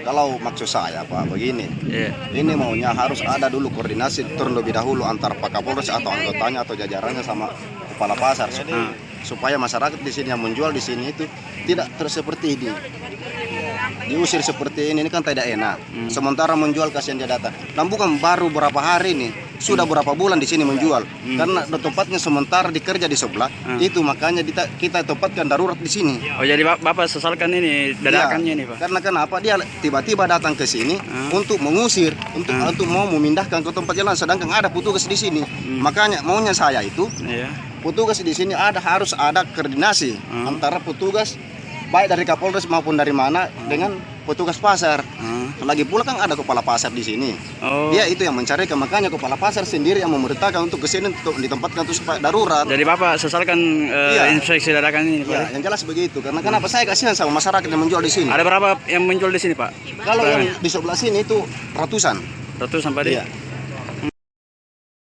Kalau maksud saya Pak begini, Iya. ini maunya harus ada dulu koordinasi terlebih dahulu antar Pak Kapolres atau anggotanya atau jajarannya sama kepala pasar supaya masyarakat di sini yang menjual di sini itu tidak seperti diusir seperti ini kan tidak enak. Sementara menjual kasihan dia datang. Dan bukan baru berapa hari nih, sudah berapa bulan di sini menjual. Karena tempatnya sementara dikerja di sebelah, itu makanya kita tempatkan darurat di sini. Oh jadi Bapak sesalkan ini dadakannya ini Pak? Karena kenapa dia tiba-tiba datang ke sini untuk mengusir, untuk mau memindahkan ke tempat jalan, sedangkan ada petugas di sini. Makanya maunya saya itu, petugas di sini harus ada koordinasi antara petugas baik dari Kapolres maupun dari mana dengan petugas pasar. Lagi pula kan ada kepala pasar di sini. Dia itu yang mencari, makanya kepala pasar sendiri yang memerintahkan untuk ke sini untuk ditempatkan untuk supaya darurat. Jadi Bapak sesalkan inspeksi dadakan ini Pak? Ya, yang jelas begitu. Karena kenapa saya kasihan sama masyarakat yang menjual di sini. Ada berapa yang menjual di sini Pak? Kalau yang di sebelah sini itu ratusan. Ratusan Pak? Iya.